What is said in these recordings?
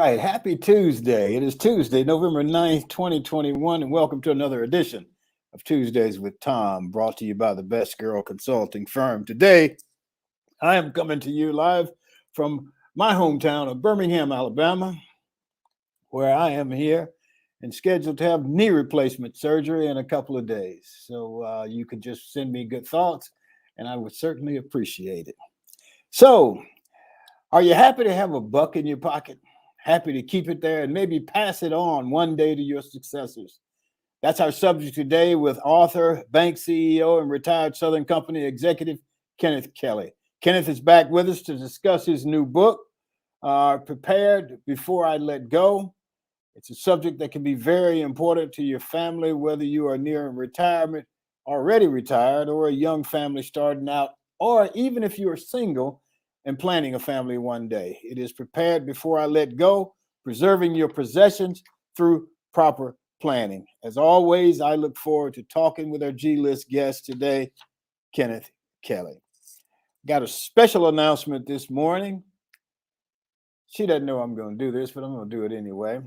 right. Happy Tuesday. It is Tuesday, November 9th, 2021, and welcome to another edition of Tuesdays with Thom, brought to you by the Best Girl Consulting Firm. Today, I am coming to you live from my hometown of Birmingham, Alabama, where I am here and scheduled to have knee replacement surgery in a couple of days. So you can just send me good thoughts, and I would certainly appreciate it. So, are you happy to have a buck in your pocket? Happy to keep it there and maybe pass it on one day to your successors? That's our subject today with author, bank CEO, and retired Southern Company executive, Kenneth Kelly. Kenneth is back with us to discuss his new book, Prepared Before I Let Go. It's a subject that can be very important to your family, whether you are near retirement, already retired, or a young family starting out, or even if you are single and planning a family one day. It is Prepared Before I Let Go, preserving your possessions through proper planning. As always, I look forward to talking with our G-List guest today, Kenneth Kelly. Got a special announcement this morning. She doesn't know I'm going to do this, but I'm going to do it anyway.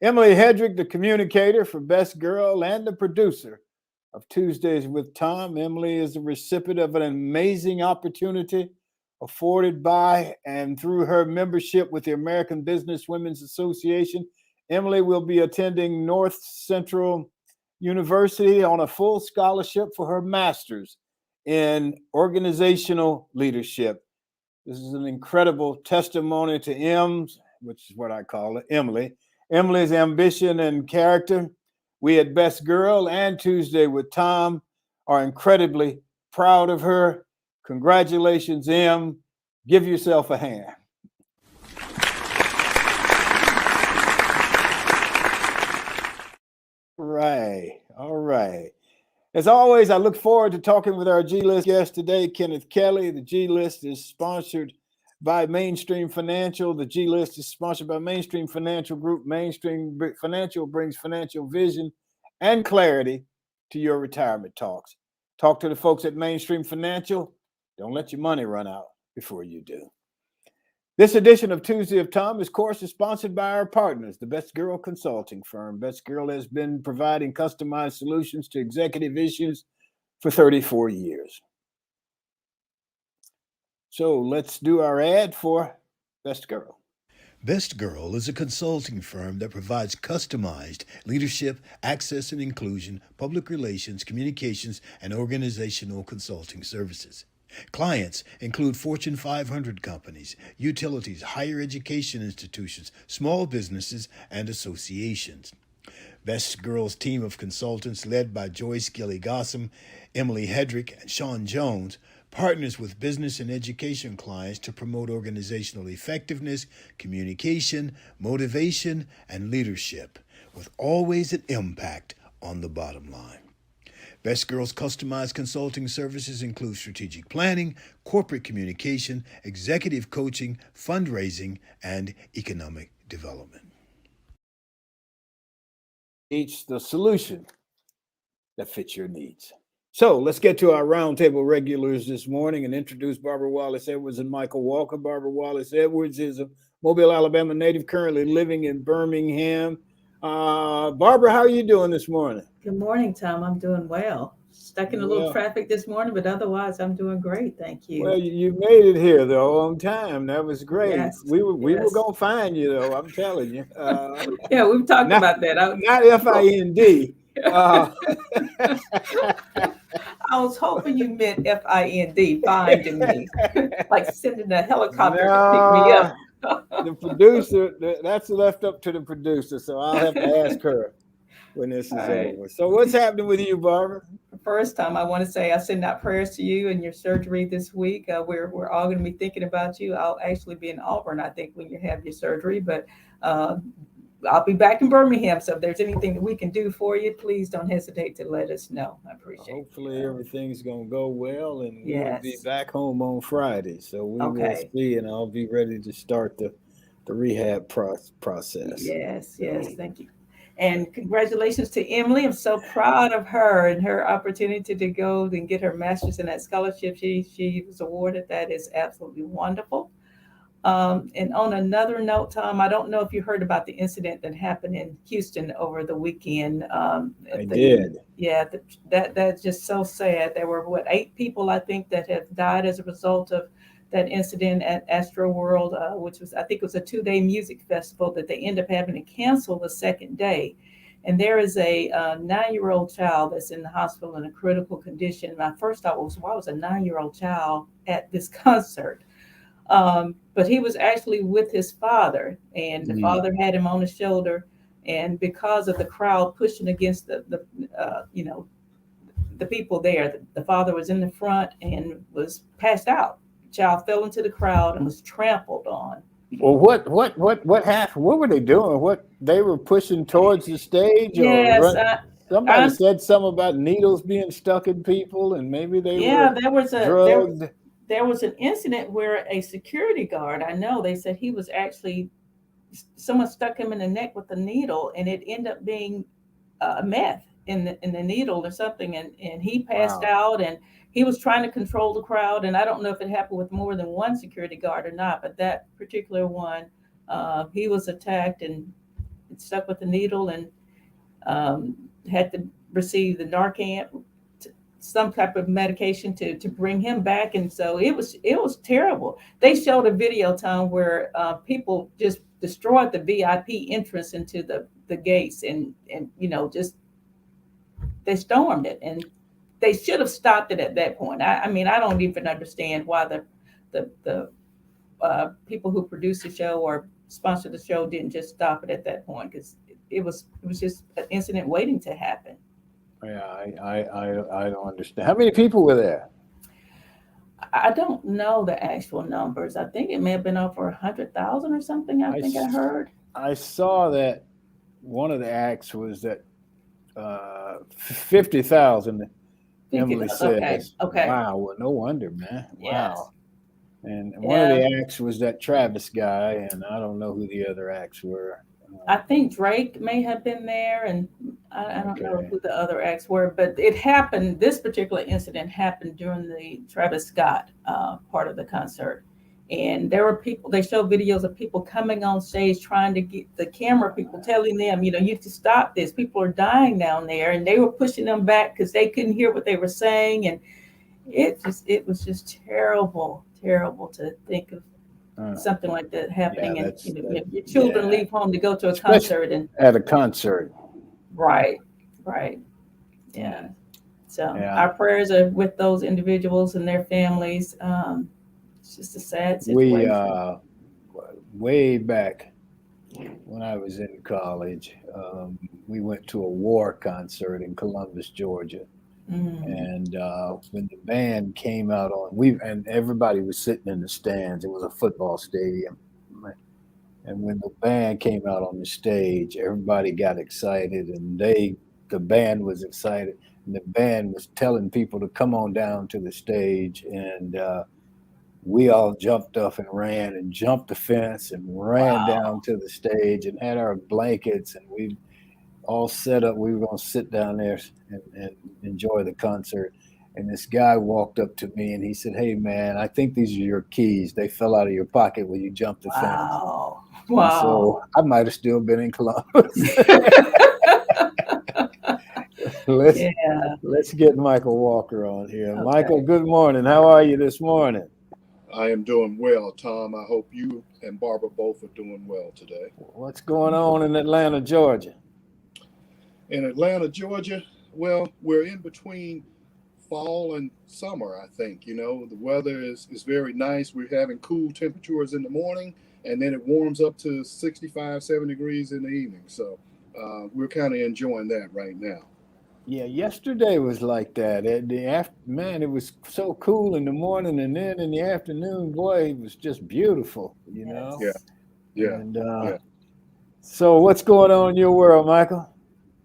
Emily Hedrick, the communicator for Best Girl and the producer of Tuesdays with Thom. Emily is the recipient of an amazing opportunity afforded by and through her membership with the American Business Women's Association. Emily will be attending North Central University on a full scholarship for her master's in organizational leadership. This is an incredible testimony to which is what I call it, Emily's ambition and character. We at Best Girl and Tuesday with Thom are incredibly proud of her. Congratulations, Em. Give yourself a hand. Right. All right. As always, I look forward to talking with our G-List guest today, Kenneth Kelly. The G-List is sponsored by Mainstream Financial. The G-List is sponsored by Mainstream Financial Group. Mainstream Financial brings financial vision and clarity to your retirement talks. Talk to the folks at Mainstream Financial. Don't let your money run out before you do. This edition of Tuesday of Thom, of course, is sponsored by our partners, the Best Girl Consulting Firm. Best Girl has been providing customized solutions to executive issues for 34 years. So let's do our ad for Best Girl. Best Girl is a consulting firm that provides customized leadership, access and inclusion, public relations, communications, and organizational consulting services. Clients include Fortune 500 companies, utilities, higher education institutions, small businesses, and associations. Best Girl's team of consultants, led by Joyce Gilly-Gossam, Emily Hedrick, and Sean Jones, partners with business and education clients to promote organizational effectiveness, communication, motivation, and leadership, with always an impact on the bottom line. Best Girl's customized consulting services include strategic planning, corporate communication, executive coaching, fundraising, and economic development. Each the solution that fits your needs. So let's get to our roundtable regulars this morning and introduce Barbara Wallace Edwards and Michael Walker. Barbara Wallace Edwards is a Mobile, Alabama native currently living in Birmingham. Barbara, how are you doing this morning? Good morning, Thom. I'm doing well. Stuck in a little traffic this morning, but otherwise I'm doing great. Thank you. Well, you made it here though on time. That was great. Yes, we were gonna find you though. I'm telling you. Yeah, we've talked about that. Not FIND. I was hoping you meant FIND, finding me, like sending a helicopter to pick me up. The producer, that's left up to the producer, so I'll have to ask her when this is over. So what's happening with you, Barbara? First time, I want to say I send out prayers to you and your surgery this week. We're all going to be thinking about you. I'll actually be in Auburn, I think, when you have your surgery, but I'll be back in Birmingham. So if there's anything that we can do for you, please don't hesitate to let us know. I appreciate it. Hopefully everything's going to go well, and we'll be back home on Friday. So we will see, and I'll be ready to start the rehab process. Yes, thank you. And congratulations to Emily. I'm so proud of her and her opportunity to go and get her master's in that scholarship she was awarded. That is absolutely wonderful. And on another note, Tom, I don't know if you heard about the incident that happened in Houston over the weekend. I did. Yeah, that's just so sad. There were 8 people I think that have died as a result of that incident at Astro World, which was, I think it was a 2-day music festival that they ended up having to cancel the second day. And there is a 9-year-old child that's in the hospital in a critical condition. My first thought was, why was a 9-year-old child at this concert? But he was actually with his father, and the father had him on his shoulder. And because of the crowd pushing against the people there, the father was in the front and was passed out. The child fell into the crowd and was trampled on. Well, what happened? What were they doing? What they were pushing towards the stage, Yes, or somebody said something about needles being stuck in people, and maybe they were drugged. There was an incident where a security guard, I know, they said he was actually, someone stuck him in the neck with a needle, and it ended up being meth in the needle or something, and he passed out, and he was trying to control the crowd. And I don't know if it happened with more than one security guard or not, but that particular one, he was attacked and stuck with the needle, and had to receive the Narcan, some type of medication to bring him back. And so it was terrible. They showed a video, Tom, where people just destroyed the VIP entrance into the gates, and just they stormed it, and they should have stopped it at that point. I mean, I don't even understand why the people who produced the show or sponsored the show didn't just stop it at that point, because it was just an incident waiting to happen. Yeah, I don't understand. How many people were there? I don't know the actual numbers. I think it may have been over 100,000 or something. I think I heard. I saw that one of the acts was that 50,000. Emily says. Okay. Wow. Well, no wonder, man. Yes. Wow. And one of the acts was that Travis guy, and I don't know who the other acts were. I think Drake may have been there, and I don't know who the other acts were, but it happened. This particular incident happened during the Travis Scott part of the concert. And there were people, they showed videos of people coming on stage trying to get the camera people, telling them, you have to stop this. People are dying down there. And they were pushing them back because they couldn't hear what they were saying. And it was just terrible to think of something like that happening. And your children leave home to go to a concert. And at a concert. Right. Yeah. So our prayers are with those individuals and their families. It's just a sad situation. Way back when I was in college, we went to a war concert in Columbus, Georgia. And when the band came out and everybody was sitting in the stands. It was a football stadium. And when the band came out on the stage, everybody got excited, and the band was excited, and the band was telling people to come on down to the stage. And we all jumped up and ran and jumped the fence and ran down to the stage and had our blankets, and we all set up. We were going to sit down there and enjoy the concert. And this guy walked up to me and he said, "Hey, man, I think these are your keys. They fell out of your pocket when you jumped the fence." Wow. So I might have still been in Columbus. Let's get Michael Walker on here. Okay. Michael, good morning. How are you this morning? I am doing well, Tom. I hope you and Barbara both are doing well today. What's going on in Atlanta, Georgia? In Atlanta, Georgia, well, we're in between fall and summer, I think. The weather is very nice. We're having cool temperatures in the morning, and then it warms up to 65, 70 degrees in the evening. So we're kind of enjoying that right now. Yeah, yesterday was like that. It was so cool in the morning, and then in the afternoon, boy, it was just beautiful, Yeah. And so what's going on in your world, Michael?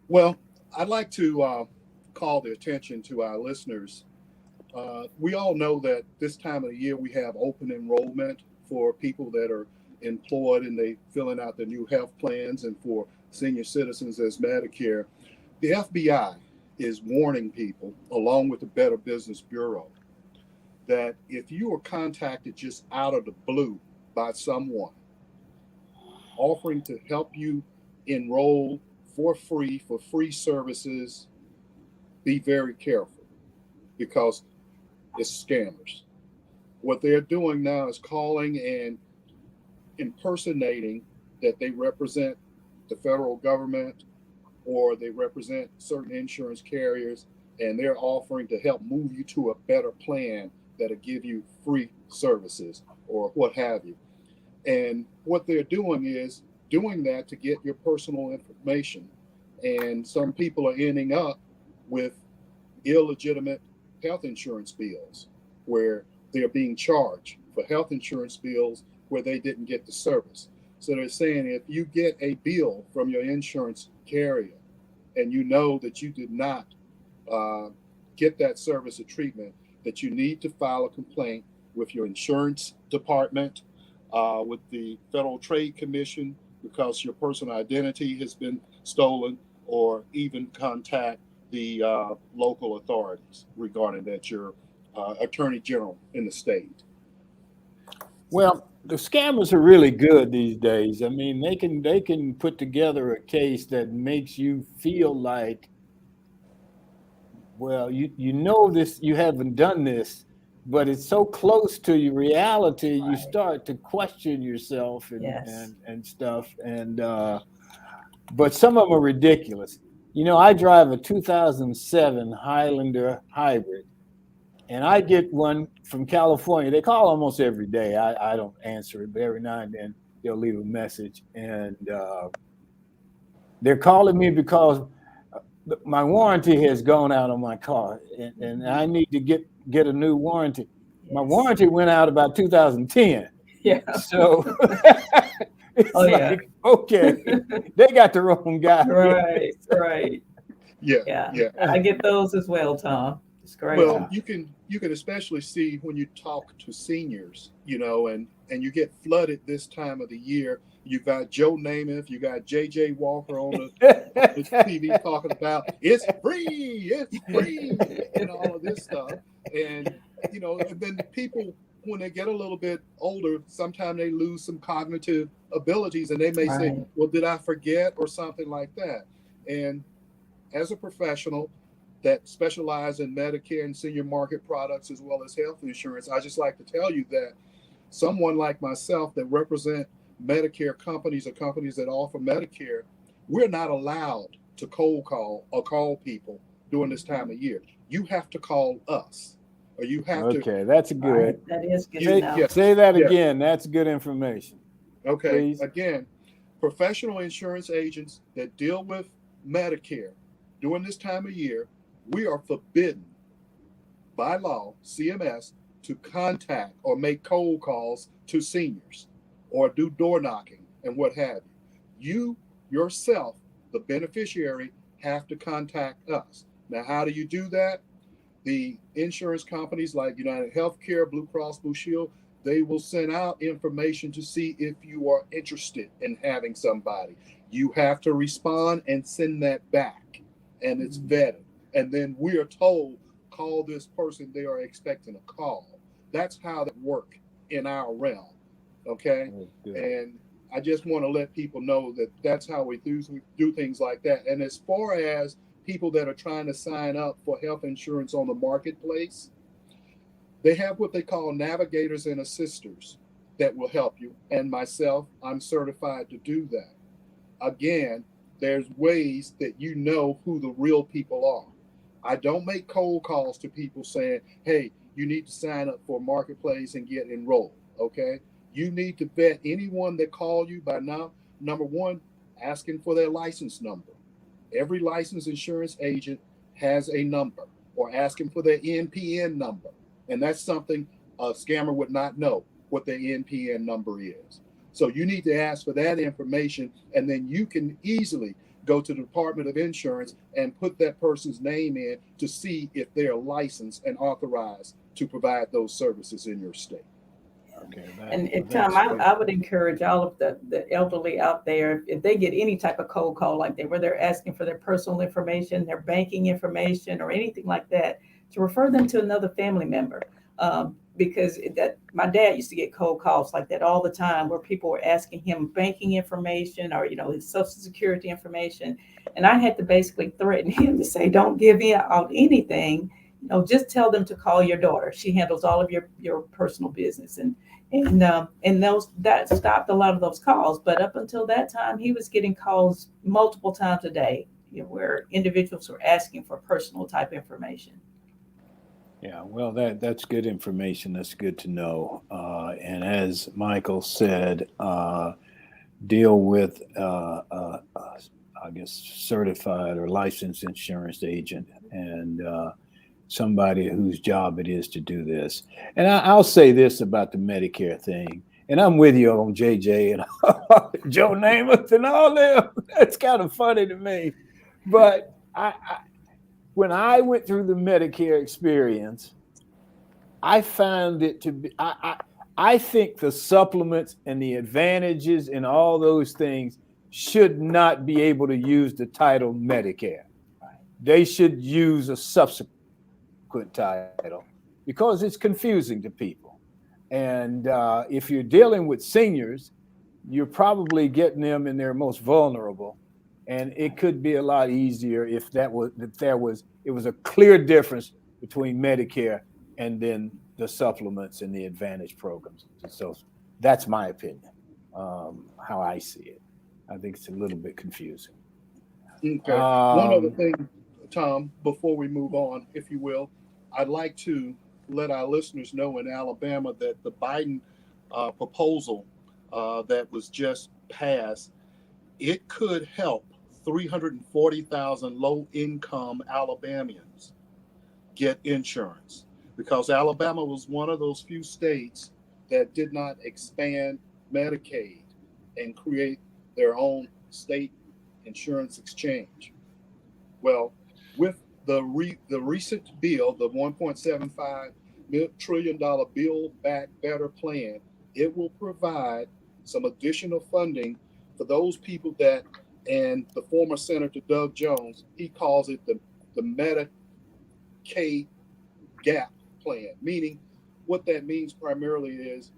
Well, I'd like to call the attention to our listeners. We all know that this time of the year we have open enrollment for people that are employed and they filling out the new health plans, and for senior citizens as Medicare. The FBI is warning people, along with the Better Business Bureau, that if you are contacted just out of the blue by someone offering to help you enroll for free services, be very careful, because it's scammers. What they're doing now is calling and impersonating that they represent the federal government or they represent certain insurance carriers, and they're offering to help move you to a better plan that'll give you free services or what have you. And what they're doing is doing that to get your personal information. And some people are ending up with illegitimate health insurance bills where they're being charged for health insurance bills where they didn't get the service. So they're saying if you get a bill from your insurance carrier and you know that you did not get that service or treatment, that you need to file a complaint with your insurance department, with the Federal Trade Commission, because your personal identity has been stolen, or even contact the local authorities regarding that, your attorney general in the state. Well, the scammers are really good these days. I mean, they can put together a case that makes you feel like, well, you know this, you haven't done this, but it's so close to your reality, you start to question yourself and stuff. And but some of them are ridiculous. You know, I drive a 2007 Highlander hybrid, and I get one from California. They call almost every day. I don't answer it, but every now and then they'll leave a message. And they're calling me because my warranty has gone out on my car, and I need to get a new warranty. My warranty went out about 2010. Yeah. So it's like, okay, they got the wrong guy. Right. Yeah. I get those as well, Thom. It's great. Well, you can especially see when you talk to seniors, you know, and you get flooded this time of the year. You got Joe Namath, you got JJ Walker on the TV talking about it's free, and all of this stuff. And, you know, and then people, when they get a little bit older, sometimes they lose some cognitive abilities, and they may say, well, did I forget, or something like that. And as a professional that specialize in Medicare and senior market products as well as health insurance, I just like to tell you that someone like myself that represent Medicare companies or companies that offer Medicare, we're not allowed to cold call or call people during this time of year. You have to call us, or you have to. Okay, that's good. That is good. Say that again. That's good information. Okay. Please. Again, professional insurance agents that deal with Medicare during this time of year, we are forbidden by law, CMS, to contact or make cold calls to seniors or do door knocking and what have you. You yourself, the beneficiary, have to contact us. Now, how do you do that? The insurance companies like United Healthcare, Blue Cross Blue Shield, they will send out information to see if you are interested in having somebody. You have to respond and send that back, and it's vetted. And then we are told, call this person they are expecting a call. That's how that works in our realm. Okay. And I just want to let people know that that's how we do things like that. And as far as people that are trying to sign up for health insurance on the marketplace, they have what they call navigators and assisters that will help you. And myself, I'm certified to do that. Again, there's ways that you know who the real people are. I don't make cold calls to people saying, hey, you need to sign up for Marketplace and get enrolled. Okay. You need to vet anyone that call you by now. Number one, asking for their license number. Every licensed insurance agent has a number, or asking for their NPN number. And that's something a scammer would not know what their NPN number is. So you need to ask for that information, and then you can easily go to the Department of Insurance and put that person's name in to see if they're licensed and authorized to provide those services in your state. Okay, and Thom, I would encourage all of the elderly out there, if they get any type of cold call like that, where they're asking for their personal information, their banking information, or anything like that, to refer them to another family member. because that my dad used to get cold calls like that all the time, where people were asking him banking information or his social security information, and I had to basically threaten him to say, don't give out anything. Just tell them to call your daughter. She handles all of your personal business, and those that stopped a lot of those calls. But up until that time, he was getting calls multiple times a day, where individuals were asking for personal type information. Yeah, well, that's good information. That's good to know. And as Michael said, deal with, I guess, certified or licensed insurance agent and somebody whose job it is to do this. And I'll say this about the Medicare thing. And I'm with you on JJ and Joe Namath and all them. That's kind of funny to me. But when I went through the Medicare experience, I found it to be, I think the supplements and the advantages and all those things should not be able to use the title Medicare. They should use a subsequent title because it's confusing to people. And if you're dealing with seniors, you're probably getting them in their most vulnerable. And it could be a lot easier if it was a clear difference between Medicare and then the supplements and the advantage programs. So that's my opinion, how I see it. I think it's a little bit confusing. Okay. One other thing, Thom, before we move on, if you will, I'd like to let our listeners know in Alabama that the Biden proposal that was just passed, it could help 340,000 low-income Alabamians get insurance, because Alabama was one of those few states that did not expand Medicaid and create their own state insurance exchange. Well, with the recent bill, the $1.75 trillion Build Back Better plan, it will provide some additional funding for those people that, and the former Senator Doug Jones, he calls it the Medicaid gap plan, meaning what that means primarily is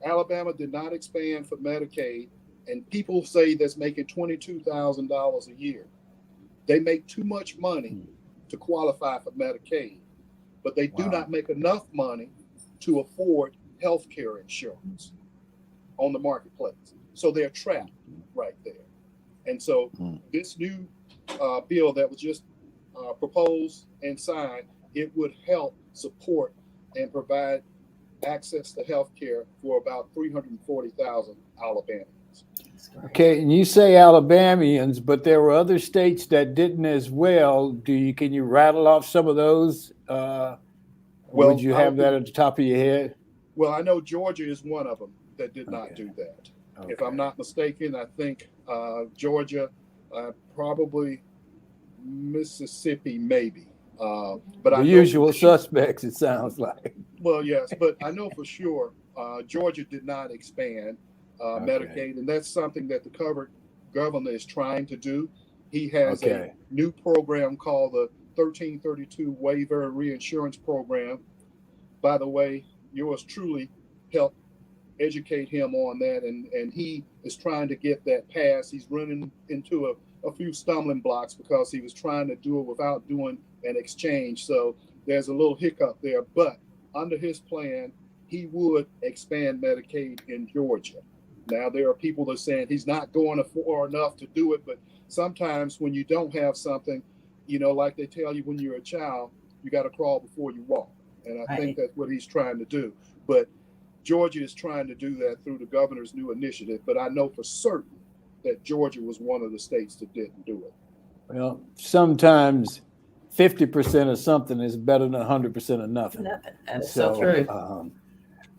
Alabama did not expand for Medicaid, and people say that's making $22,000 a year. They make too much money to qualify for Medicaid, but they do not make enough money to afford health care insurance on the marketplace. So they're trapped right there. And so this new bill that was just proposed and signed, it would help support and provide access to health care for about 340,000 Alabamians. Okay, and you say Alabamians, but there were other states that didn't as well. Can you rattle off some of those? Would you have that at the top of your head? Well, I know Georgia is one of them that did not do that. Okay. If I'm not mistaken, I think Georgia, probably Mississippi, maybe. But the usual suspects, it sounds like. Well, yes, but I know for sure Georgia did not expand Medicaid, and that's something that the governor is trying to do. He has a new program called the 1332 Waiver Reinsurance Program. By the way, yours truly helped educate him on that, and he is trying to get that passed. He's running into a few stumbling blocks because he was trying to do it without doing an exchange. So there's a little hiccup there, but under his plan, he would expand Medicaid in Georgia. Now, there are people that are saying he's not going far enough to do it, but sometimes when you don't have something, like they tell you when you're a child, you got to crawl before you walk. And I think that's what he's trying to do. But Georgia is trying to do that through the governor's new initiative. But I know for certain that Georgia was one of the states that didn't do it. Well, sometimes 50% of something is better than 100% of nothing. That's so true.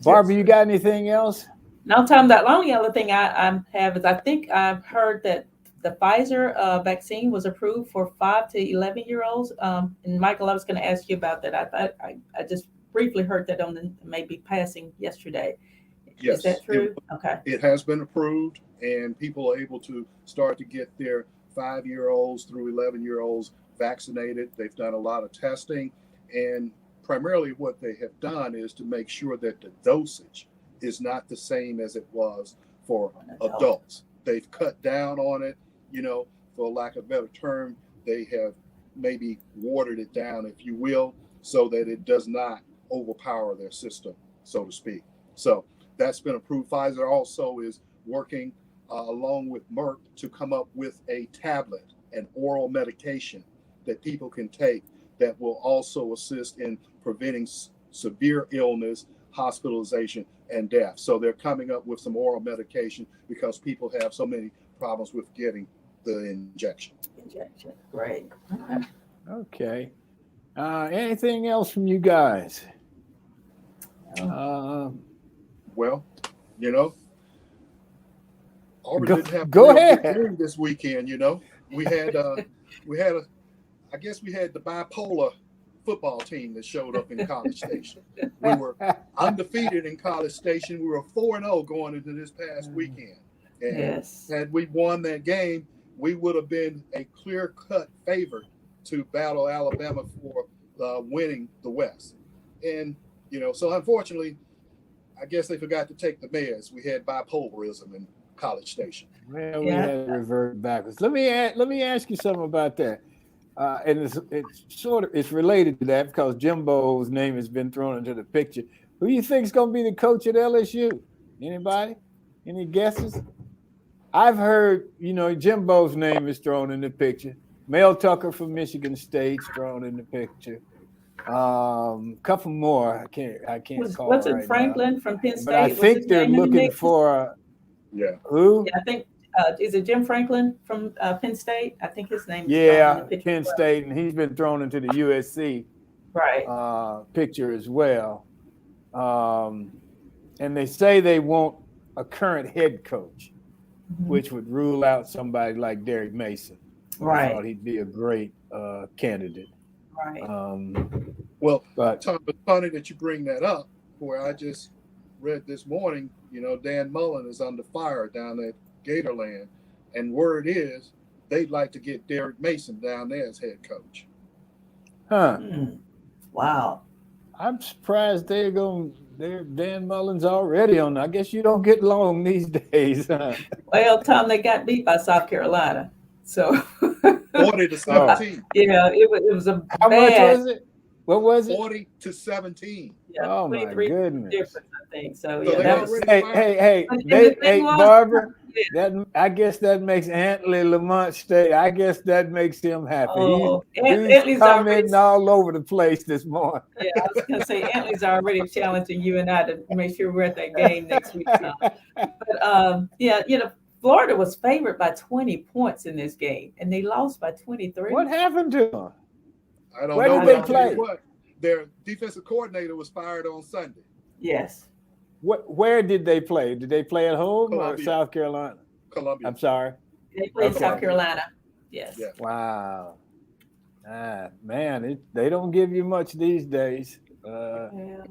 Barbara, you got anything else? No, Tom, the only other thing I have is I think I've heard that the Pfizer vaccine was approved for 5 to 11-year-olds. And Michael, I was going to ask you about that. I just briefly heard that on the maybe passing yesterday. Yes. Is that true? Okay. It has been approved, and people are able to start to get their 5-year-olds through 11-year-olds vaccinated. They've done a lot of testing, and primarily what they have done is to make sure that the dosage is not the same as it was for adults. They've cut down on it, for lack of a better term. They have maybe watered it down, if you will, so that it does not overpower their system, so to speak. So that's been approved. Pfizer also is working along with Merck to come up with a tablet, an oral medication that people can take that will also assist in preventing severe illness, hospitalization, and death. So they're coming up with some oral medication because people have so many problems with getting the injection. Great. Okay. Anything else from you guys? Well, Auburn didn't have go a real ahead. good game this weekend. We had I guess we had the bipolar football team that showed up in College Station. We were undefeated in College Station. We were 4-0 going into this past weekend. And had we won that game, we would have been a clear-cut favorite to battle Alabama for winning the West. And, so unfortunately, I guess they forgot to take the meds. We had bipolarism in College Station. Well, we had to revert backwards. Let me ask you something about that. And it's related to that because Jimbo's name has been thrown into the picture. Who do you think is going to be the coach at LSU? Anybody? Any guesses? I've heard, Jimbo's name is thrown in the picture. Mel Tucker from Michigan State's thrown in the picture. Couple more. I can't call. What's it? Right Franklin now. from Penn State. But I think they're looking for. Who? Yeah, I think. Is it Jim Franklin from Penn State? I think his name is Penn State, and he's been thrown into the USC picture as well. And they say they want a current head coach, which would rule out somebody like Derek Mason. I thought he'd be a great candidate. Right. Tom, it's funny that you bring that up, where I just read this morning, Dan Mullen is under fire down at Gatorland, and word is they'd like to get Derek Mason down there as head coach. Wow. I'm surprised Dan Mullen's already on. I guess you don't get long these days. Well, Tom, they got beat by South Carolina. So 40-17. It was a How much was it? What was it? 40-17. Yeah, oh my goodness! Difference, I think. So that was. Hey, Barbara. I guess that makes Antley Lamont stay. I guess that makes him happy. He's commenting all over the place this morning. Yeah, I was going to say Antley's already challenging you and I to make sure we're at that game next week. But Florida was favored by 20 points in this game, and they lost by 23. What happened to them? I don't know. Where did they play? Their defensive coordinator was fired on Sunday. Yes. Where did they play? Did they play at home Columbia. Or South Carolina? Columbia. I'm sorry. They played South Carolina. Yes. Yeah. Wow. Man, they don't give you much these days. 1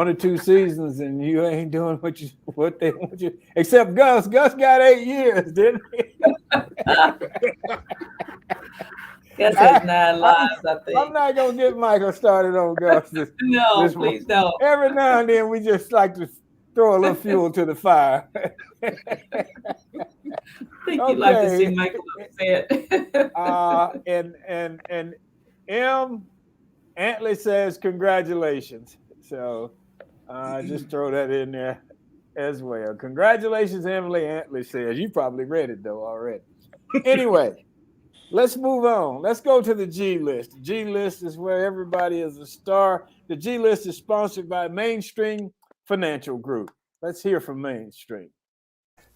or 2 seasons and you ain't doing what they want you. Except Gus. Gus got 8 years, didn't he? Gus has 9 lives, I think. I'm not gonna get Michael started on Gus. Please don't. Every now and then we just like to throw a little fuel to the fire. I think you'd like to see Michael upset. And Antley says congratulations. So just throw that in there as well. Congratulations, Emily. Antley says. You probably read it though already. Anyway, let's move on. Let's go to the G List. The G List is where everybody is a star. The G List is sponsored by Mainstream Financial Group. Let's hear from Mainstream.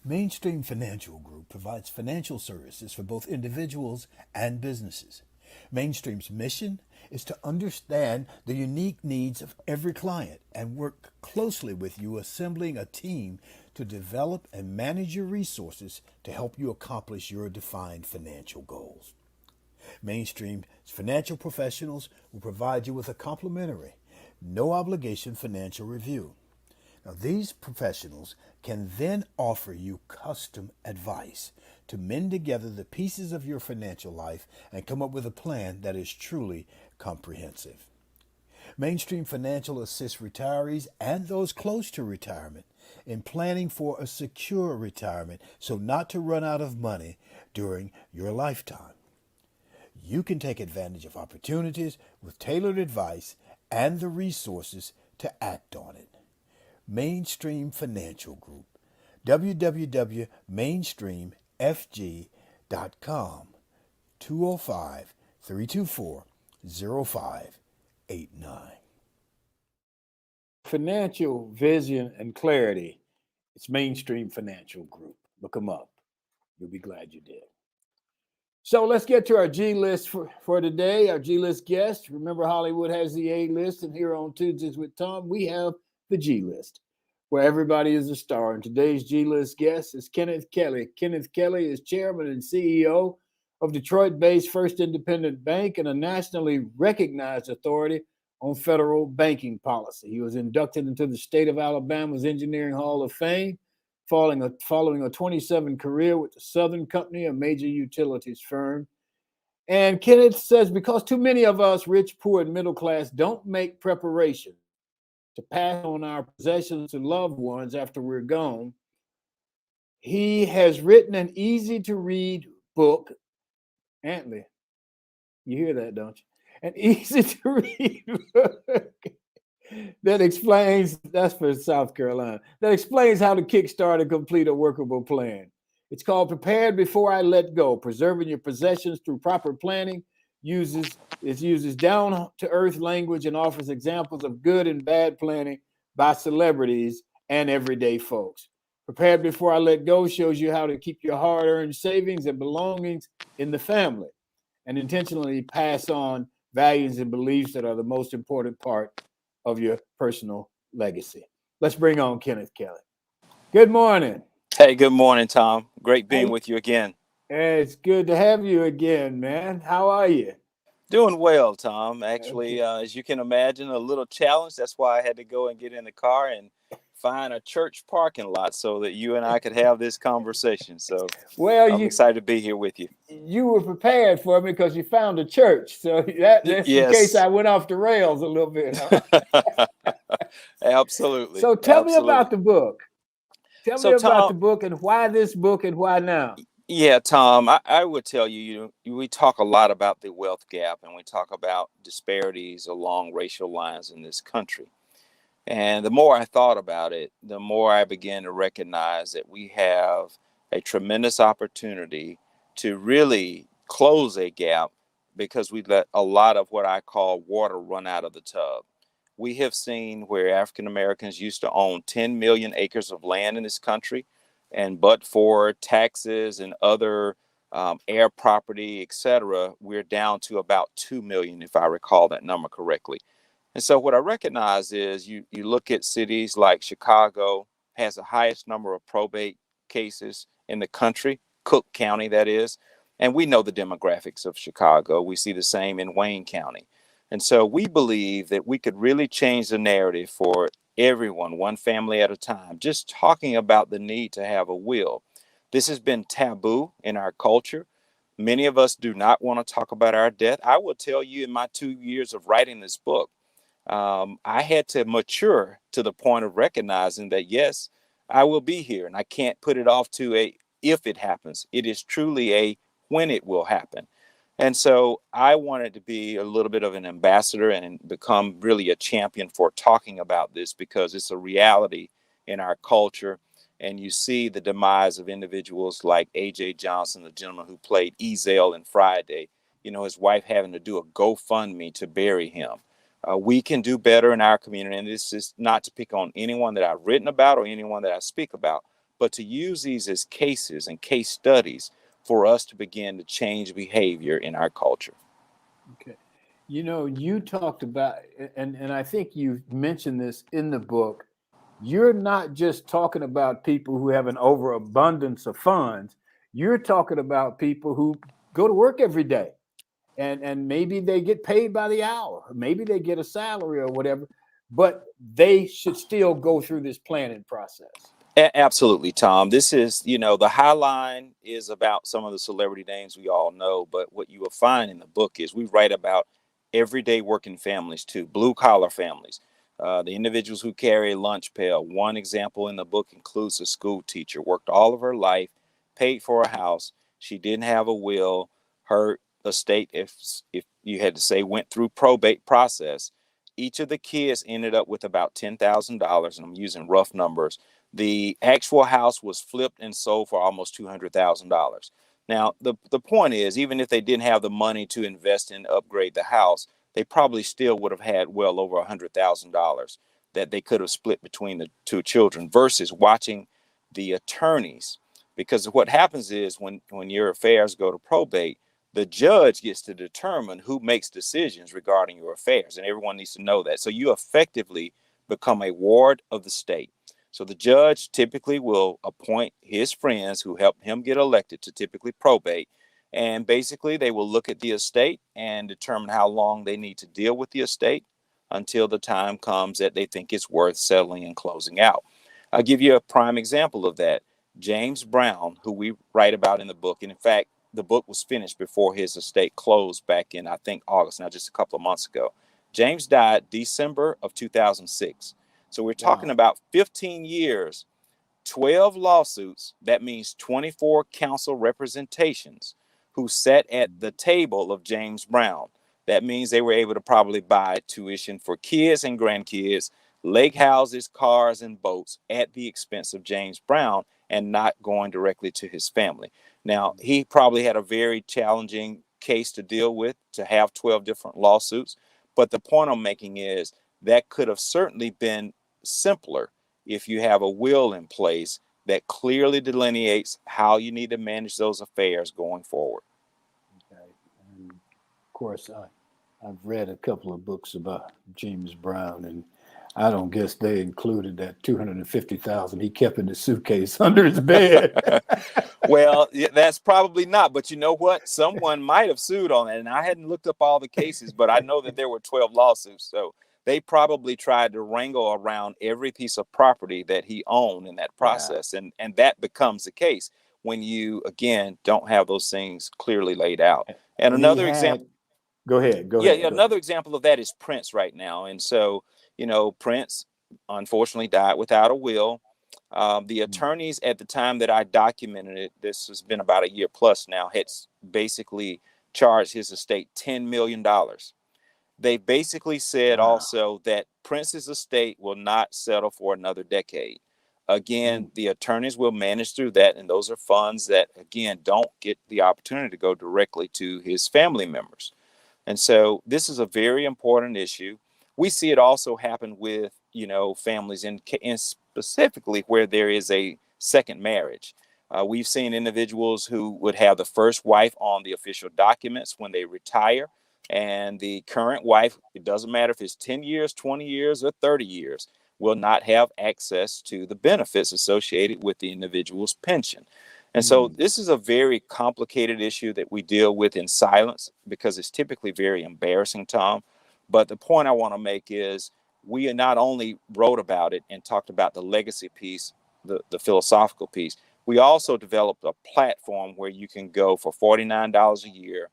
Mainstream Financial Group provides financial services for both individuals and businesses. Mainstream's mission is to understand the unique needs of every client and work closely with you, assembling a team to develop and manage your resources to help you accomplish your defined financial goals. Mainstream's financial professionals will provide you with a complimentary, no obligation financial review. Now, these professionals can then offer you custom advice to mend together the pieces of your financial life and come up with a plan that is truly comprehensive. Mainstream Financial assists retirees and those close to retirement in planning for a secure retirement so not to run out of money during your lifetime. You can take advantage of opportunities with tailored advice and the resources to act on it. Mainstream Financial Group, www.mainstreamfg.com, 205-324-0589. Financial vision and clarity. It's Mainstream Financial Group. Look them up. You'll be glad you did. So let's get to our G list for today. Our G list guest. Remember, Hollywood has the A list, and here on Tuesdays with Thom, we have the G list, where everybody is a star. And today's G list guest is Kenneth Kelly. Kenneth Kelly is chairman and CEO of Detroit-based First Independent Bank and a nationally recognized authority on federal banking policy. He was inducted into the state of Alabama's Engineering Hall of Fame, following a 27 career with the Southern Company, a major utilities firm. And Kenneth says, because too many of us, rich, poor, and middle class, don't make preparation to pass on our possessions to loved ones after we're gone, he has written an easy-to-read book. Antley, you hear that, don't you? An easy-to-read book that explains, that's for South Carolina, that explains how to kickstart and complete a workable plan. It's called Prepared Before I Let Go, Preserving Your Possessions Through Proper Planning. It uses down-to-earth language and offers examples of good and bad planning by celebrities and everyday folks. Prepared Before I Let Go shows you how to keep your hard-earned savings and belongings in the family and intentionally pass on values and beliefs that are the most important part of your personal legacy. Let's bring on Kenneth Kelly. Good morning. Hey, good morning, Thom. Great being with you again. It's good to have you again, man. How are you? Doing well, Thom. Actually, as you can imagine, a little challenge. That's why I had to go and get in the car and find a church parking lot so that you and I could have this conversation. So I'm excited to be here with you. You were prepared for me because you found a church. So that's in case I went off the rails a little bit. Huh? Absolutely. So tell me about the book. Tell me about the book and why this book and why now. Yeah, Thom, I would tell you, we talk a lot about the wealth gap and we talk about disparities along racial lines in this country. And the more I thought about it, the more I began to recognize that we have a tremendous opportunity to really close a gap because we let a lot of what I call water run out of the tub. We have seen where African Americans used to own 10 million acres of land in this country, and but for taxes and other air property, etc., we're down to about 2 million, if I recall that number correctly. And so what I recognize is you look at cities like Chicago has the highest number of probate cases in the country, Cook County, that is. And we know the demographics of Chicago. We see the same in Wayne County. And so we believe that we could really change the narrative for everyone, one family at a time, just talking about the need to have a will. This has been taboo in our culture. Many of us do not want to talk about our death. I will tell you, in my 2 years of writing this book, I had to mature to the point of recognizing that, yes, I will be here and I can't put it off to a if it happens. It is truly a when it will happen. And so I wanted to be a little bit of an ambassador and become really a champion for talking about this because it's a reality in our culture. And you see the demise of individuals like A.J. Johnson, the gentleman who played Ezel in Friday, his wife having to do a GoFundMe to bury him. We can do better in our community. And this is not to pick on anyone that I've written about or anyone that I speak about, but to use these as cases and case studies for us to begin to change behavior in our culture. Okay. You talked about, and I think you mentioned this in the book, you're not just talking about people who have an overabundance of funds. You're talking about people who go to work every day. And maybe they get paid by the hour, maybe they get a salary or whatever, but they should still go through this planning process. Absolutely, Tom. This is, the High Line is about some of the celebrity names we all know, but what you will find in the book is we write about everyday working families too, blue collar families, the individuals who carry a lunch pail. One example in the book includes a school teacher, worked all of her life, paid for a house. She didn't have a will. Her estate, if you had to say, went through probate process. Each of the kids ended up with about $10,000, and I'm using rough numbers. The actual house was flipped and sold for almost $200,000. Now, the point is, even if they didn't have the money to invest and upgrade the house, they probably still would have had well over $100,000 that they could have split between the two children versus watching the attorneys. Because what happens is when your affairs go to probate, the judge gets to determine who makes decisions regarding your affairs, and everyone needs to know that. So you effectively become a ward of the state. So the judge typically will appoint his friends who help him get elected to typically probate. And basically, they will look at the estate and determine how long they need to deal with the estate until the time comes that they think it's worth settling and closing out. I'll give you a prime example of that. James Brown, who we write about in the book, and in fact, the book was finished before his estate closed back in, I think, August, now just a couple of months ago. James died December of 2006. So we're talking about 15 years, 12 lawsuits. That means 24 council representations who sat at the table of James Brown. That means they were able to probably buy tuition for kids and grandkids, lake houses, cars, and boats at the expense of James Brown and not going directly to his family. Now, he probably had a very challenging case to deal with, to have 12 different lawsuits. But the point I'm making is that could have certainly been simpler if you have a will in place that clearly delineates how you need to manage those affairs going forward. Okay. And of course, I've read a couple of books about James Brown, and I don't guess they included that $250,000 he kept in the suitcase under his bed. Well, that's probably not. But you know what? Someone might have sued on it. And I hadn't looked up all the cases, but I know that there were 12 lawsuits. So they probably tried to wrangle around every piece of property that he owned in that process. Yeah. And that becomes the case when you, again, don't have those things clearly laid out. And another example. Go ahead. Yeah, another example of that is Prince right now. And so, Prince unfortunately died without a will. The attorneys at the time that I documented it, this has been about a year plus now, had basically charged his estate $10 million. They basically said also that Prince's estate will not settle for another decade. Again, the attorneys will manage through that, and those are funds that, again, don't get the opportunity to go directly to his family members. And so this is a very important issue. We see it also happen with, families in specifically where there is a second marriage. We've seen individuals who would have the first wife on the official documents when they retire, and the current wife, it doesn't matter if it's 10 years, 20 years, or 30 years, will not have access to the benefits associated with the individual's pension. And so this is a very complicated issue that we deal with in silence because it's typically very embarrassing, Tom. But the point I want to make is we not only wrote about it and talked about the legacy piece, the philosophical piece, we also developed a platform where you can go for $49 a year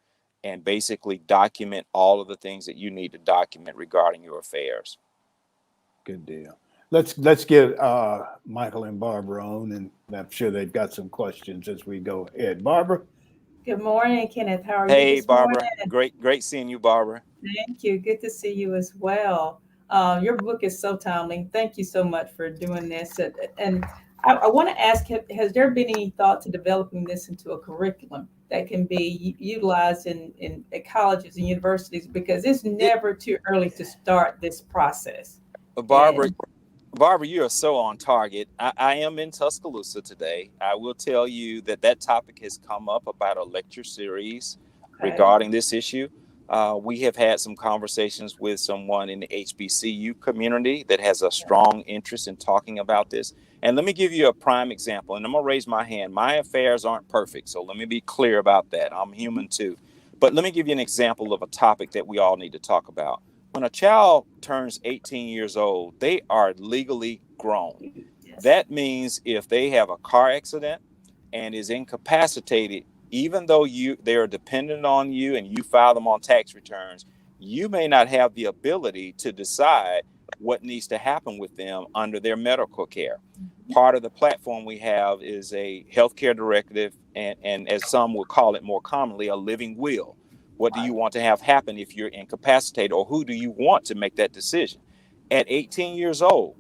and basically document all of the things that you need to document regarding your affairs. Good deal. Let's get Michael and Barbara on, and I'm sure they've got some questions as we go ahead. Barbara? Good morning, Kenneth. How are you? Hey, Barbara. Great seeing you, Barbara. Thank you. Good to see you as well. Your book is so timely. Thank you so much for doing this. And I want to ask, has there been any thought to developing this into a curriculum that can be utilized in colleges and universities? Because it's never too early to start this process. Barbara, you are so on target. I am in Tuscaloosa today. I will tell you that topic has come up about a lecture series regarding this issue. We have had some conversations with someone in the HBCU community that has a strong interest in talking about this. And let me give you a prime example, and I'm going to raise my hand. My affairs aren't perfect, so let me be clear about that. I'm human too. But let me give you an example of a topic that we all need to talk about. when a child turns 18 years old, they are legally grown. Yes. That means if they have a car accident and is incapacitated, even though they are dependent on you and you file them on tax returns, you may not have the ability to decide what needs to happen with them under their medical care. Part of the platform we have is a healthcare directive, and as some would call it more commonly, a living will. What do you want to have happen if you're incapacitated, or who do you want to make that decision? At 18 years old,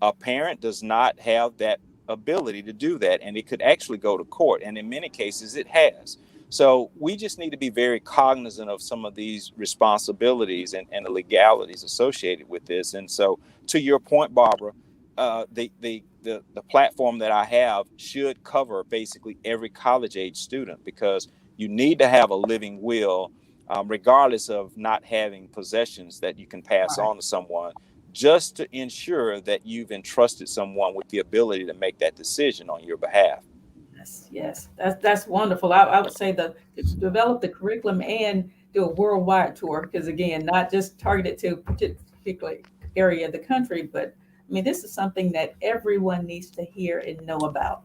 a parent does not have that ability to do that, and it could actually go to court, and in many cases it has. So we just need to be very cognizant of some of these responsibilities and the legalities associated with this. And so, to your point, Barbara, the platform that I have should cover basically every college age student, because you need to have a living will, regardless of not having possessions that you can pass on to someone, just to ensure that you've entrusted someone with the ability to make that decision on your behalf. Yes, that's wonderful. I would say develop the curriculum and do a worldwide tour, because again, not just targeted to a particular area of the country, but I mean, this is something that everyone needs to hear and know about.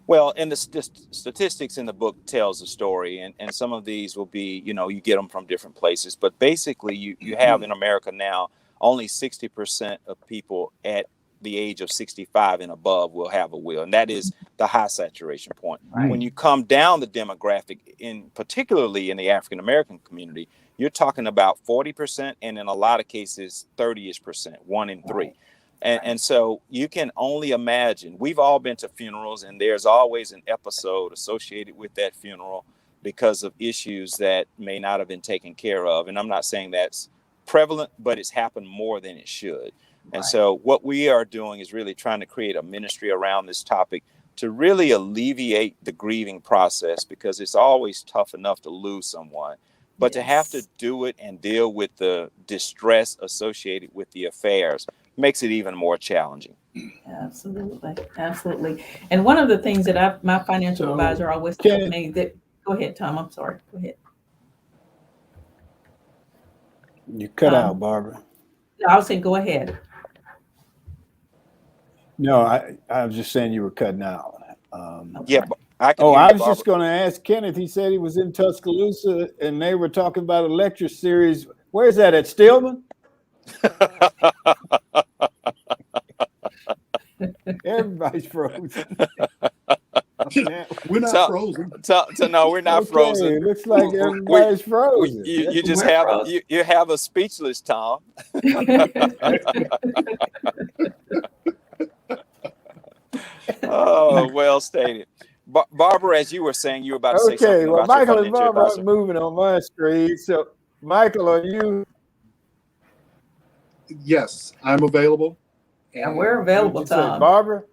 Well, and the statistics in the book tells a story, and some of these will be, you get them from different places, but basically you have in America now only 60% of people at the age of 65 and above will have a will, and that is the high saturation point. Right. When you come down the demographic, particularly in the African American community, you're talking about 40%, and in a lot of cases 30ish%, 1 in 3. And so you can only imagine, we've all been to funerals, and there's always an episode associated with that funeral because of issues that may not have been taken care of. And I'm not saying that's prevalent, but it's happened more than it should. And so what we are doing is really trying to create a ministry around this topic to really alleviate the grieving process, because it's always tough enough to lose someone. But to have to do it and deal with the distress associated with the affairs makes it even more challenging. Absolutely. And one of the things that my financial advisor always tells me that, go ahead, Tom, I'm sorry, go ahead. You cut out, Barbara. No, I was saying, go ahead. No, I was just saying you were cutting out. Yeah, I was just going to ask Kenneth. He said he was in Tuscaloosa, and they were talking about a lecture series. Where is that, at Stillman? Everybody's frozen. We're not frozen. No, we're not frozen. It looks like everybody's frozen. You just have a speechless, Thom. Oh, well stated. Barbara, as you were saying, you were about to say something about Michael your and Barbara are moving on my screen. So, Michael, are you? Yes, I'm available. And we're available, Thom. Barbara?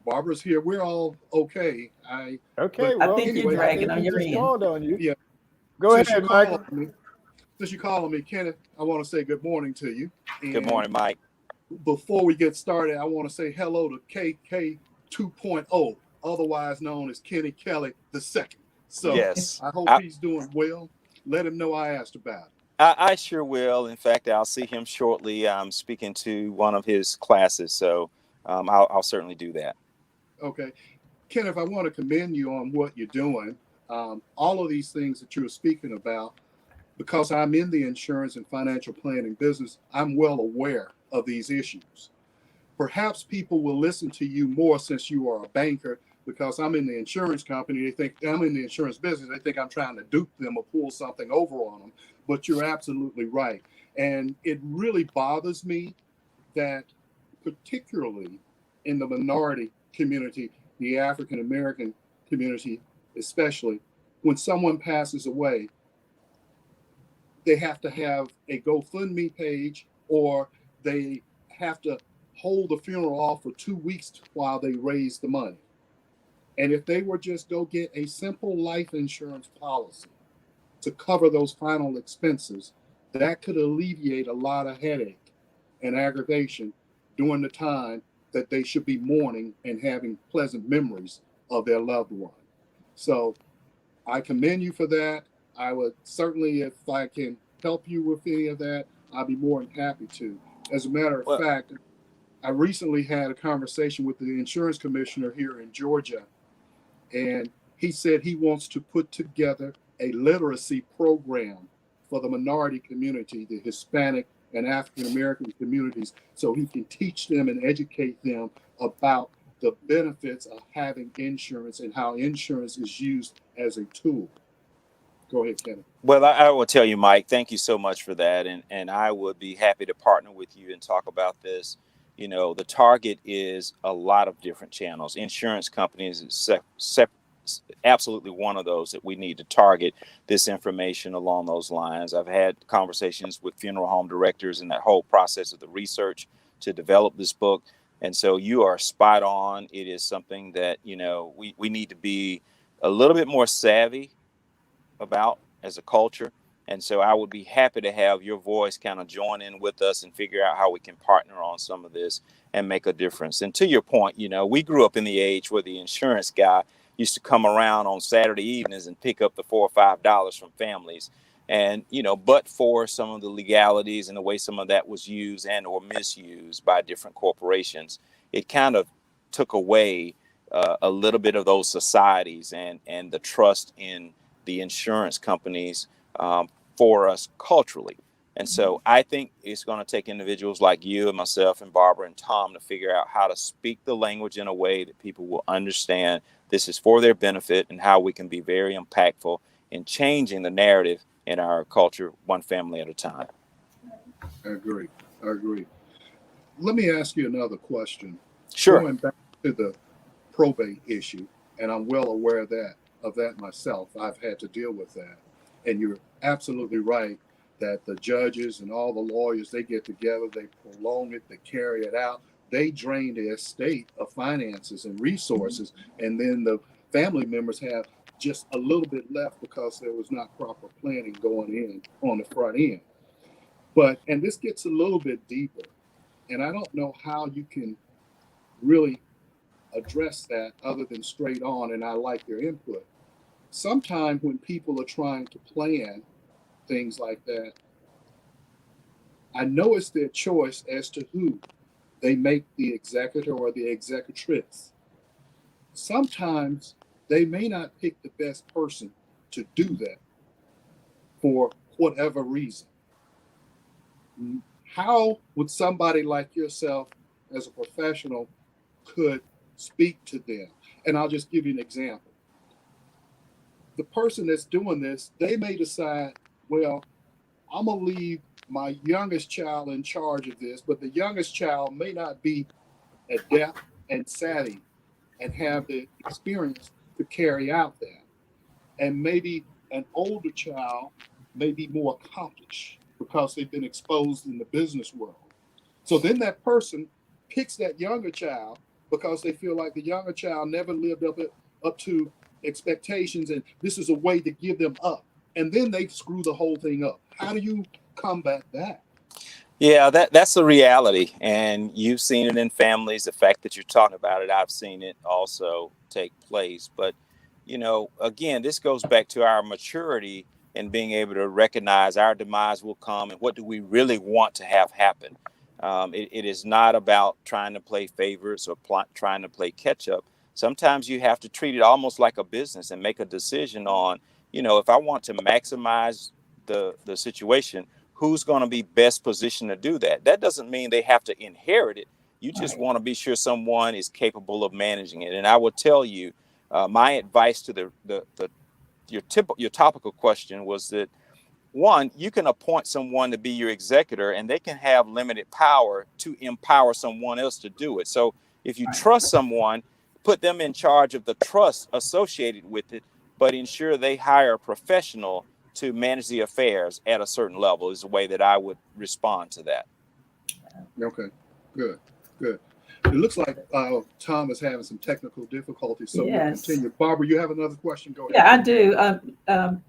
Barbara's here. We're all okay. I think you're dragging on your end. Called on you. Yeah. Go ahead, Michael. Since you're calling me, Kenneth, I want to say good morning to you. And good morning, Mike. Before we get started, I want to say hello to KK 2.0, otherwise known as Kenneth Kelly II. So yes. I hope he's doing well. Let him know I asked about it. I sure will. In fact, I'll see him shortly. I'm speaking to one of his classes, so I'll certainly do that. Okay. Kenneth, I want to commend you on what you're doing. All of these things that you're speaking about, because I'm in the insurance and financial planning business, I'm well aware of these issues. Perhaps people will listen to you more since you are a banker, because I'm in the insurance company. They think I'm in the insurance business. They think I'm trying to dupe them or pull something over on them. But you're absolutely right. And it really bothers me that, particularly in the minority community, the African American community especially, when someone passes away, they have to have a GoFundMe page, or they have to hold the funeral off for 2 weeks while they raise the money. And if they were just go get a simple life insurance policy to cover those final expenses, that could alleviate a lot of headache and aggravation during the time that they should be mourning and having pleasant memories of their loved one. So I commend you for that. I would certainly, if I can help you with any of that, I'll be more than happy to. As a matter of Well, fact, I recently had a conversation with the insurance commissioner here in Georgia, and he said he wants to put together a literacy program for the minority community, the Hispanic and African American communities, so he can teach them and educate them about the benefits of having insurance and how insurance is used as a tool. Go ahead, Kenneth. well, I will tell you, Mike, thank you so much for that. And I would be happy to partner with you and talk about this. You know, the target is a lot of different channels. Insurance companies is absolutely one of those that we need to target this information along those lines. I've had conversations with funeral home directors and that whole process of the research to develop this book. And so you are spot on. It is something that, you know, we need to be a little bit more savvy about as a culture. And so I would be happy to have your voice kind of join in with us and figure out how we can partner on some of this and make a difference. And to your point, you know, we grew up in the age where the insurance guy used to come around on Saturday evenings and pick up the $4 or $5 from families. And, you know, but for some of the legalities and the way some of that was used and or misused by different corporations, it kind of took away a little bit of those societies and the trust in the insurance companies for us culturally. And so I think it's going to take individuals like you and myself and Barbara and Thom to figure out how to speak the language in a way that people will understand this is for their benefit and how we can be very impactful in changing the narrative in our culture, one family at a time. I agree. I agree. Let me ask you another question. Sure. Going back to the probate issue, and I'm well aware of that myself. I've had to deal with that. And you're absolutely right that the judges and all the lawyers, they get together, they prolong it, they carry it out. They drain the estate of finances and resources. And then the family members have just a little bit left because there was not proper planning going in on the front end. And this gets a little bit deeper. And I don't know how you can really address that other than straight on. And I like your input. Sometimes when people are trying to plan things like that, I know it's their choice as to who they make the executor or the executrix. Sometimes they may not pick the best person to do that for whatever reason. How would somebody like yourself as a professional could speak to them? And I'll just give you an example. The person that's doing this, they may decide, well, I'm going to leave my youngest child in charge of this, but the youngest child may not be adept and savvy and have the experience to carry out that. And maybe an older child may be more accomplished because they've been exposed in the business world. So then that person picks that younger child because they feel like the younger child never lived up to expectations, and this is a way to give them up. And then they screw the whole thing up. How do you combat that? Yeah, that's the reality. And you've seen it in families. The fact that you're talking about it, I've seen it also take place. But, you know, again, this goes back to our maturity and being able to recognize our demise will come and what do we really want to have happen. It is not about trying to play favorites or trying to play catch up. Sometimes you have to treat it almost like a business and make a decision on, you know, if I want to maximize the situation, who's going to be best positioned to do that? That doesn't mean they have to inherit it. You just want to be sure someone is capable of managing it. And I will tell you, my advice to your topical question was that, one, you can appoint someone to be your executor and they can have limited power to empower someone else to do it. So if you trust someone, put them in charge of the trust associated with it, but ensure they hire a professional to manage the affairs at a certain level is the way that I would respond to that. Okay, good. It looks like Thom is having some technical difficulties, so we'll continue. Barbara, you have another question? Go ahead. Yeah, I do.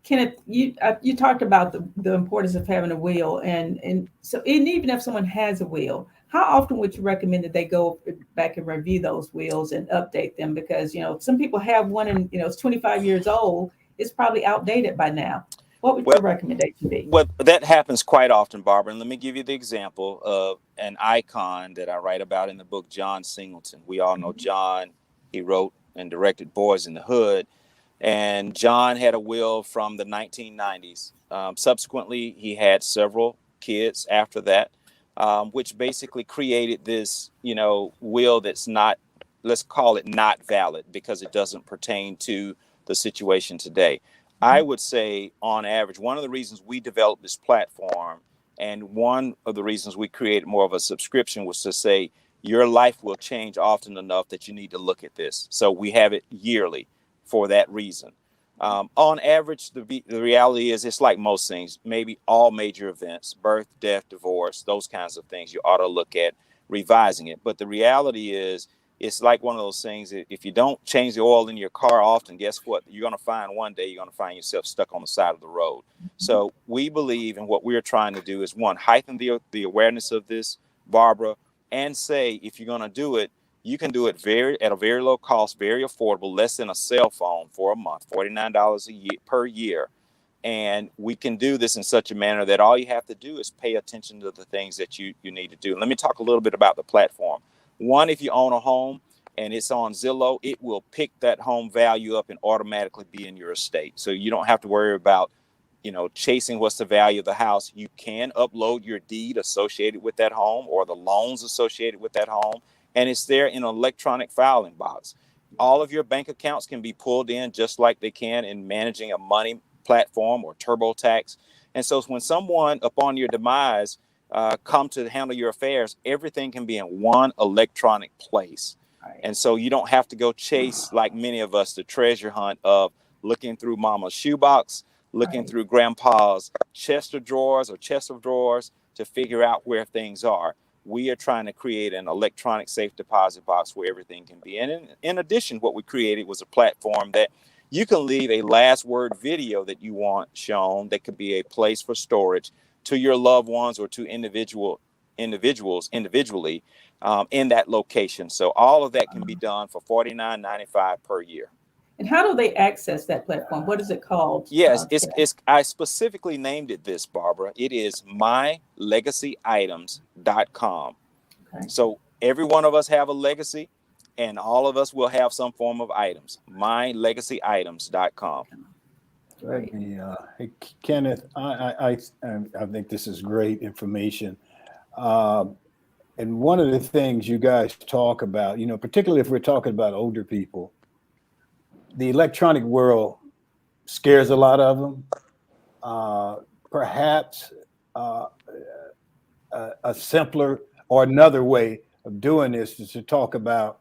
Kenneth, you talked about the importance of having a will, and so even if someone has a will, how often would you recommend that they go back and review those wills and update them? Because, you know, some people have one and, you know, it's 25 years old. It's probably outdated by now. What would Well, your recommendation be? well, that happens quite often, Barbara. And let me give you the example of an icon that I write about in the book, John Singleton. We all know John. He wrote and directed Boys in the Hood. And John had a will from the 1990s. Subsequently, he had several kids after that, which basically created this, will that's not, let's call it not valid because it doesn't pertain to the situation today. I would say, on average, one of the reasons we developed this platform and one of the reasons we created more of a subscription was to say your life will change often enough that you need to look at this. So we have it yearly for that reason. On average, the reality is it's like most things, maybe all major events, birth, death, divorce, those kinds of things, you ought to look at revising it. But the reality is it's like one of those things that if you don't change the oil in your car often, guess what? You're going to find one day you're going to find yourself stuck on the side of the road. So we believe, and what we're trying to do is, one, heighten the awareness of this, Barbara, and say if you're going to do it, you can do it at a very low cost, very affordable, less than a cell phone for a month, $49 a year per year. And we can do this in such a manner that all you have to do is pay attention to the things that you need to do. Let me talk a little bit about the platform. One, if you own a home and it's on Zillow, it will pick that home value up and automatically be in your estate. So you don't have to worry about, chasing what's the value of the house. You can upload your deed associated with that home or the loans associated with that home, and it's there in an electronic filing box. All of your bank accounts can be pulled in just like they can in managing a money platform or TurboTax. And so when someone upon your demise come to handle your affairs, everything can be in one electronic place. Right. And so you don't have to go chase, like many of us, the treasure hunt of looking through mama's shoebox, looking right. through grandpa's chest of drawers to figure out where things are. We are trying to create an electronic safe deposit box where everything can be. And in addition, what we created was a platform that you can leave a last word video that you want shown that could be a place for storage to your loved ones or to individuals individually in that location. So all of that can be done for $49.95 per year. And how do they access that platform? What is it called? Yes, I specifically named it this, Barbara. It is mylegacyitems.com. Okay. So every one of us have a legacy, and all of us will have some form of items. mylegacyitems.com. Right. Hey, Kenneth, I think this is great information. And one of the things you guys talk about, particularly if we're talking about older people, the electronic world scares a lot of them. Perhaps a simpler or another way of doing this is to talk about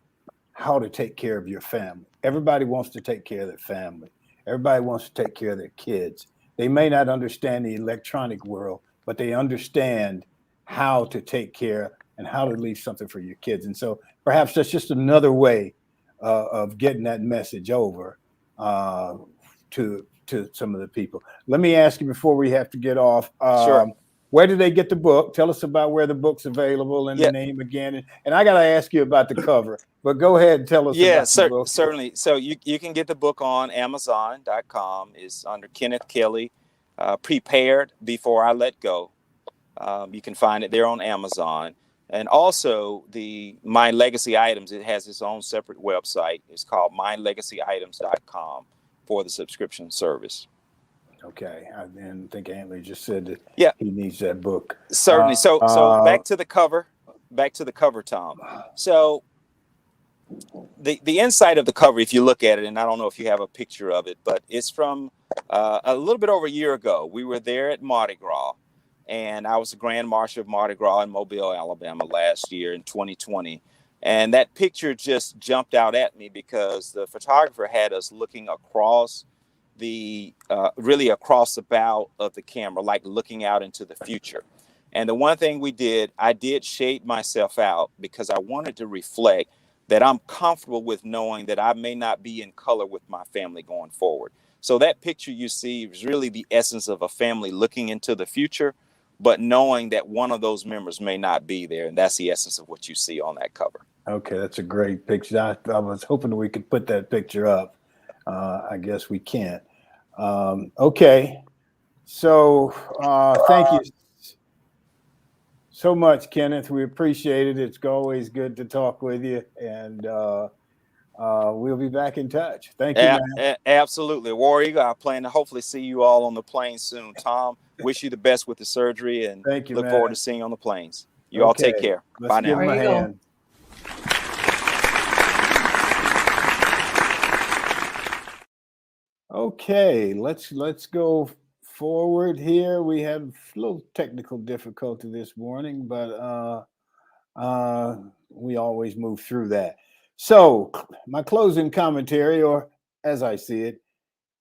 how to take care of your family. Everybody wants to take care of their family. Everybody wants to take care of their kids. They may not understand the electronic world, but they understand how to take care and how to leave something for your kids. And so perhaps that's just another way of getting that message over to some of the people. Let me ask you before we have to get off. Sure. Where do they get the book? Tell us about where the book's available and the name again. And I got to ask you about the cover, but go ahead and tell us about the book. Certainly. So you can get the book on Amazon.com. It's under Kenneth Kelly, Prepared Before I Let Go. You can find it there on Amazon. And also the My Legacy Items, it has its own separate website. It's called mylegacyitems.com for the subscription service. Okay. I think Antley just said that he needs that book. Certainly. So back to the cover, Thom. So the inside of the cover, if you look at it, and I don't know if you have a picture of it, but it's from a little bit over a year ago. We were there at Mardi Gras. And I was the Grand Marshal of Mardi Gras in Mobile, Alabama last year in 2020. And that picture just jumped out at me because the photographer had us looking across across the bow of the camera, like looking out into the future. And the one thing I did shade myself out because I wanted to reflect that I'm comfortable with knowing that I may not be in color with my family going forward. So that picture you see is really the essence of a family looking into the future, but knowing that one of those members may not be there. And that's the essence of what you see on that cover. Okay, that's a great picture. I was hoping that we could put that picture up. I guess we can't. Okay. So thank you so much, Kenneth. We appreciate it. It's always good to talk with you, and we'll be back in touch. Thank you, man. Absolutely. War Eagle, I plan to hopefully see you all on the plane soon. Thom, wish you the best with the surgery and Thank you, look man. forward to seeing you on the planes. You all Okay. take care. Let's Bye give now. him a There you go. hand. Okay, let's go forward here. We had a little technical difficulty this morning, but we always move through that. So my closing commentary, or as I see it,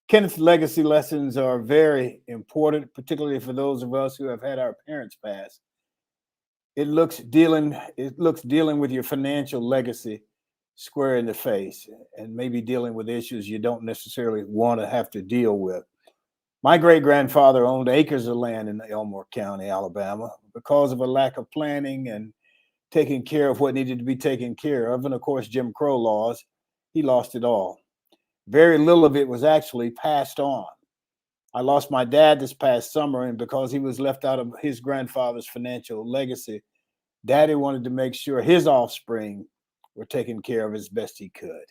Kenneth's legacy lessons are very important, particularly for those of us who have had our parents pass. It looks dealing with your financial legacy square in the face, and maybe dealing with issues you don't necessarily want to have to deal with. My great-grandfather owned acres of land in Elmore County, Alabama, because of a lack of planning and taking care of what needed to be taken care of. And of course, Jim Crow laws, he lost it all. Very little of it was actually passed on. I lost my dad this past summer, and because he was left out of his grandfather's financial legacy, Daddy wanted to make sure his offspring were taken care of as best he could.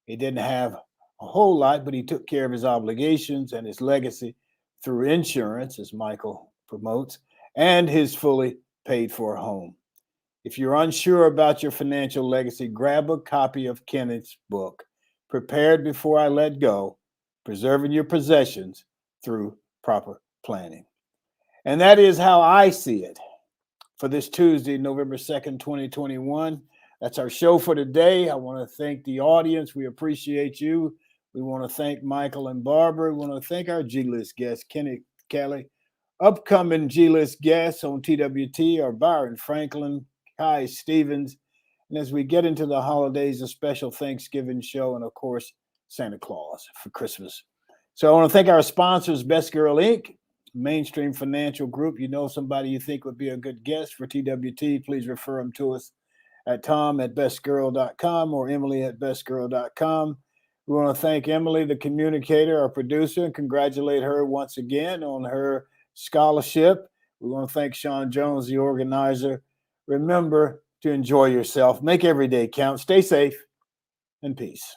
He didn't have a whole lot, but he took care of his obligations and his legacy through insurance, as Michael promotes, and his fully paid for home. If you're unsure about your financial legacy, grab a copy of Kenneth's book, Prepared Before I Let Go, Preserving Your Possessions Through Proper Planning. And that is how I see it for this Tuesday, November 2nd, 2021. That's our show for today. I want to thank the audience. We appreciate you. We want to thank Michael and Barbara. We want to thank our G-List guest, Kenneth Kelly. Upcoming G-List guests on TWT are Byron Franklin, Kai Stevens, and as we get into the holidays, a special Thanksgiving show, and of course, Santa Claus for Christmas. So I want to thank our sponsors, Best Girl Inc., Mainstream Financial Group. You know somebody you think would be a good guest for TWT, please refer them to us at Thom@bestgirl.com or Emily@bestgirl.com. We want to thank Emily, the communicator, our producer, and congratulate her once again on her scholarship. We want to thank Sean Jones, the organizer. Remember to enjoy yourself. Make every day count. Stay safe and peace.